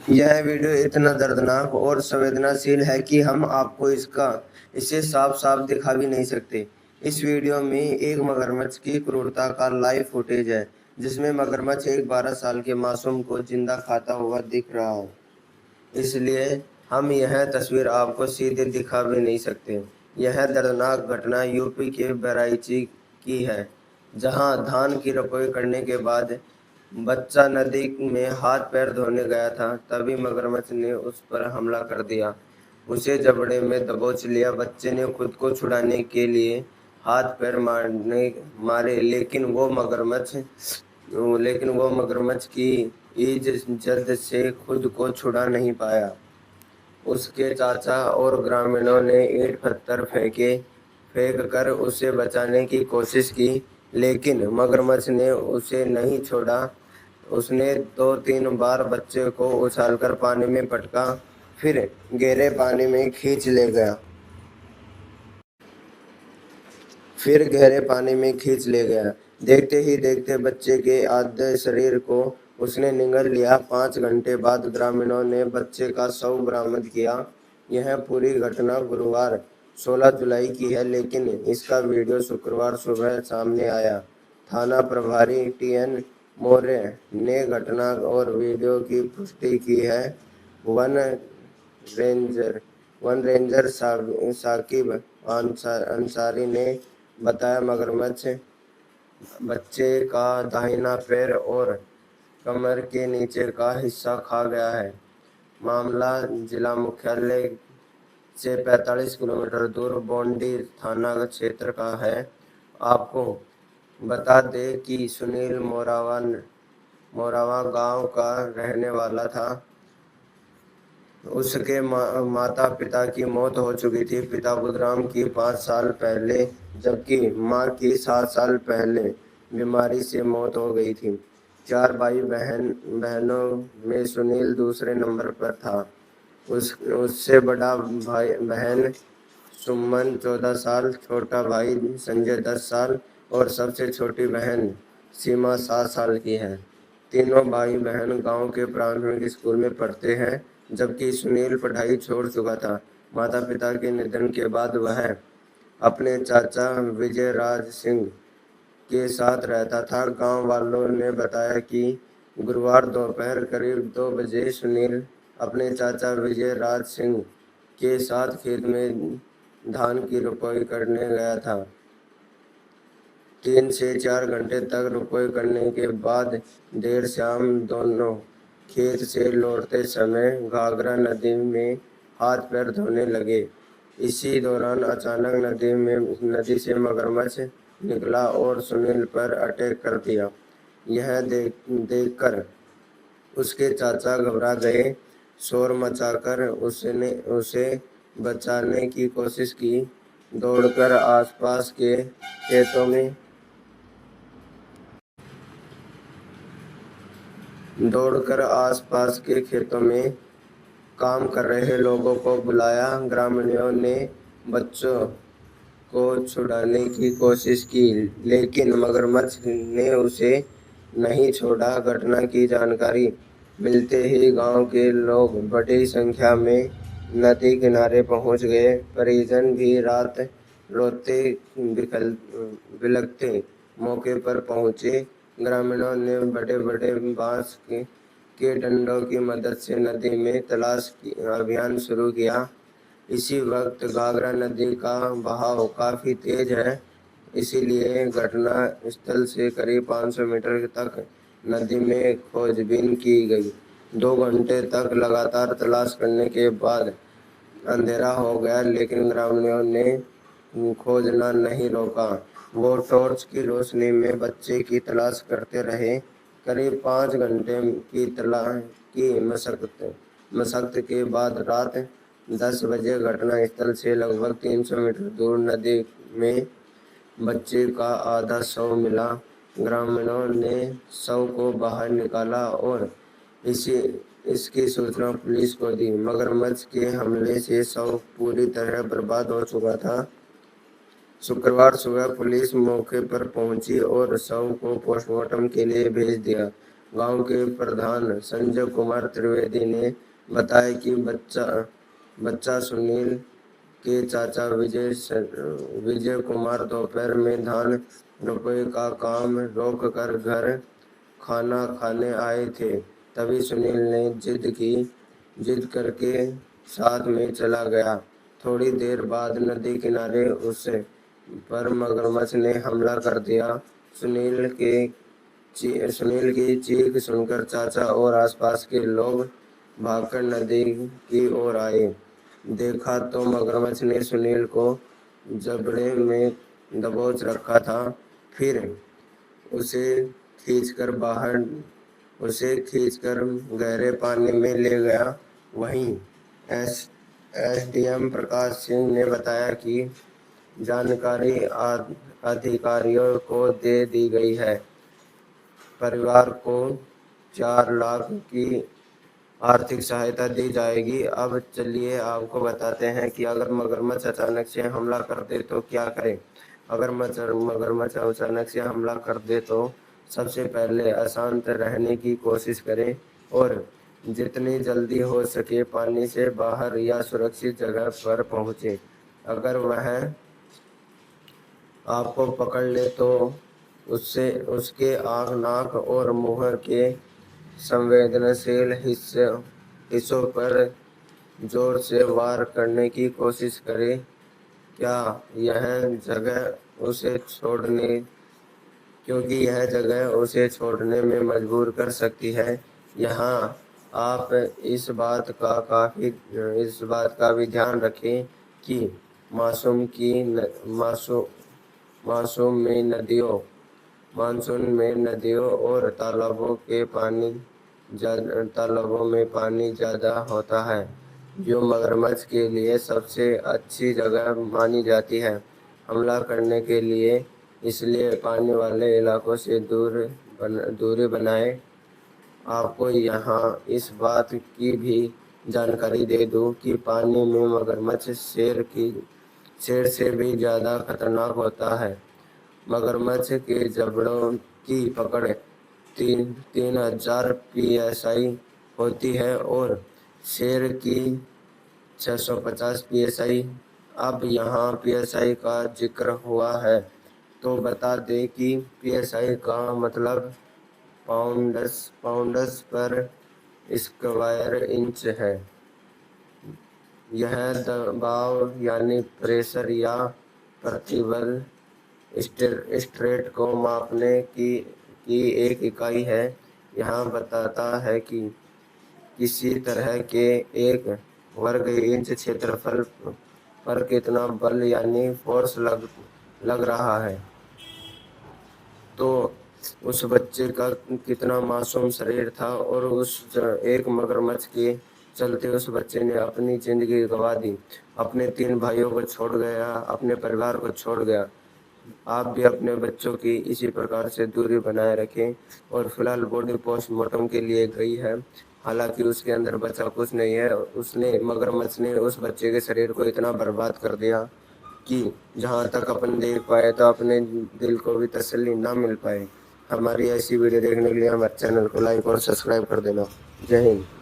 यह वीडियो इतना दर्दनाक और संवेदनशील है कि हम आपको इसे साफ साफ दिखा भी नहीं सकते। इस वीडियो में एक मगरमच्छ की क्रूरता का लाइव फुटेज है, जिसमें मगरमच्छ एक 12 साल के मासूम को जिंदा खाता हुआ दिख रहा है। इसलिए हम यह तस्वीर आपको सीधे दिखा भी नहीं सकते। यह दर्दनाक घटना यूपी के बहराइच की है, जहां धान की रोपाई करने के बाद बच्चा नदी में हाथ पैर धोने गया था, तभी मगरमच्छ ने उस पर हमला कर दिया। उसे जबड़े में दबोच लिया। बच्चे ने खुद को छुड़ाने के लिए हाथ पैर मारे, लेकिन वो मगरमच्छ की इज्जत से खुद को छुड़ा नहीं पाया। उसके चाचा और ग्रामीणों ने ईंट पत्थर फेंक कर उसे बचाने की कोशिश की, लेकिन मगरमच्छ ने उसे नहीं छोड़ा। उसने 2-3 बार बच्चे को उछालकर पानी में पटका, फिर गहरे पानी में खींच ले गया। देखते ही देखते बच्चे के आधे शरीर को उसने निगल लिया। 5 घंटे बाद ग्रामीणों ने बच्चे का शव बरामद किया। यह पूरी घटना गुरुवार 16 जुलाई की है, लेकिन इसका वीडियो शुक्रवार सुबह सामने आया। थाना प्रभारी TN मौर्य ने घटना और वीडियो की पुष्टि की है। वन रेंजर साकिब अंसारी ने बताया, मगरमच्छ बच्चे का दाहिना पैर और कमर के नीचे का हिस्सा खा गया है। मामला जिला मुख्यालय से 45 किलोमीटर दूर बोंडी थाना क्षेत्र का है। आपको बता दें कि सुनील मोरावा गांव का रहने वाला था। उसके माता पिता की मौत हो चुकी थी। पिता बुधराम की 5 साल पहले, जबकि मां की 7 साल पहले बीमारी से मौत हो गई थी। 4 भाई बहनों में सुनील दूसरे नंबर पर था। उससे बड़ा बहन सुमन 14 साल, छोटा भाई संजय 10 साल और सबसे छोटी बहन सीमा 7 साल की है। तीनों भाई बहन गांव के प्राथमिक स्कूल में पढ़ते हैं, जबकि सुनील पढ़ाई छोड़ चुका था। माता पिता के निधन के बाद वह अपने चाचा विजय राज सिंह के साथ रहता था। गांव वालों ने बताया कि गुरुवार दोपहर करीब 2 बजे सुनील अपने चाचा विजय राज सिंह के साथ खेत में धान की रोपाई करने गया था। 3 से 4 घंटे तक रोपाई करने के बाद देर शाम दोनों खेत से लौटते समय घाघरा नदी में हाथ पैर धोने लगे। इसी दौरान अचानक नदी से मगरमच्छ निकला और सुनील पर अटैक कर दिया। यह देखकर उसके चाचा घबरा गए। शोर मचाकर उसे बचाने की कोशिश की। दौड़कर आसपास के खेतों में काम कर रहे लोगों को बुलाया। ग्रामीणों ने बच्चों को छुड़ाने की कोशिश की, लेकिन मगरमच्छ ने उसे नहीं छोड़ा। घटना की जानकारी मिलते ही गांव के लोग बड़ी संख्या में नदी किनारे पहुंच गए। परिजन भी रात रोते बिलखते मौके पर पहुंचे। ग्रामीणों ने बड़े बड़े बांस के डंडों की मदद से नदी में तलाश अभियान शुरू किया। इसी वक्त घाघरा नदी का बहाव काफी तेज है, इसीलिए घटना स्थल से करीब 500 मीटर तक नदी में खोजबीन की गई। 2 घंटे तक लगातार तलाश करने के बाद अंधेरा हो गया, लेकिन ग्रामीणों ने खोजना नहीं रोका। वो टॉर्च की रोशनी में बच्चे की तलाश करते रहे। करीब 5 घंटे की मशक्कत के बाद रात 10 बजे घटना स्थल से लगभग 300 मीटर दूर नदी में बच्चे का आधा शव मिला। ग्रामीणों ने शव को बाहर निकाला और इसकी सूचना पुलिस को दी। मगरमच्छ के हमले से शव पूरी तरह बर्बाद हो चुका था। शुक्रवार सुबह पुलिस मौके पर पहुंची और शव को पोस्टमार्टम के लिए भेज दिया। गांव के प्रधान संजय कुमार त्रिवेदी ने बताया कि बच्चा सुनील के चाचा विजय कुमार दोपहर में धान रोपे का काम रोककर घर खाना खाने आए थे। तभी सुनील ने जिद करके साथ में चला गया। थोड़ी देर बाद नदी किनारे उस पर मगरमच्छ ने हमला कर दिया। सुनील की चीख सुनकर चाचा और आसपास के लोग भागकर नदी की ओर आए। देखा तो मगरमच्छ ने सुनील को जबड़े में दबोच रखा था। फिर उसे खींचकर गहरे पानी में ले गया। वहीं एसडीएम प्रकाश सिंह ने बताया कि जानकारी अधिकारियों को दे दी गई है। परिवार को 4 लाख की आर्थिक सहायता दी जाएगी। अब चलिए आपको बताते हैं कि अगर मगरमच्छ अचानक से हमला कर दे तो क्या करें। अगर मगरमच्छ अचानक से हमला कर दे तो सबसे पहले अशांत रहने की कोशिश करें और जितनी जल्दी हो सके पानी से बाहर या सुरक्षित जगह पर पहुंचे। अगर वह आपको पकड़ ले तो उसके आँख, नाक और मुंह के संवेदनशील हिस्सों पर जोर से वार करने की कोशिश करें। क्योंकि यह जगह उसे छोड़ने में मजबूर कर सकती है। यहाँ आप इस बात का भी ध्यान रखें कि मानसून में नदियों और तालाबों में पानी ज़्यादा होता है, जो मगरमच्छ के लिए सबसे अच्छी जगह मानी जाती है हमला करने के लिए। इसलिए पानी वाले इलाकों से दूरी बनाएं। आपको यहाँ इस बात की भी जानकारी दे दूं कि पानी में मगरमच्छ शेर से भी ज़्यादा खतरनाक होता है। मगरमच्छ के जबड़ों की पकड़ 3000 psi होती है और शेर की 650 psi। अब यहाँ psi का जिक्र हुआ है तो बता दें कि psi का मतलब पाउंड्स पर स्क्वायर इंच है। यह दबाव यानी प्रेशर या प्रतिबल स्ट्रेट को मापने की एक इकाई है। यह बताता है कि किसी तरह के 1 वर्ग इंच क्षेत्रफल पर कितना बल यानी फोर्स लग रहा है। तो उस बच्चे का कितना मासूम शरीर था और उस एक मगरमच्छ के चलते उस बच्चे ने अपनी जिंदगी गंवा दी, अपने 3 भाइयों को छोड़ गया, अपने परिवार को छोड़ गया। आप भी अपने बच्चों की इसी प्रकार से दूरी बनाए रखें। और फिलहाल बॉडी पोस्टमार्टम के लिए गई है। हालांकि उसके अंदर बचा कुछ नहीं है। मगरमच्छ ने उस बच्चे के शरीर को इतना बर्बाद कर दिया कि जहां तक अपन देख पाए तो अपने दिल को भी तसल्ली ना मिल पाए। हमारी ऐसी वीडियो देखने के लिए हमारे चैनल को लाइक और सब्सक्राइब कर देना। जय हिंद।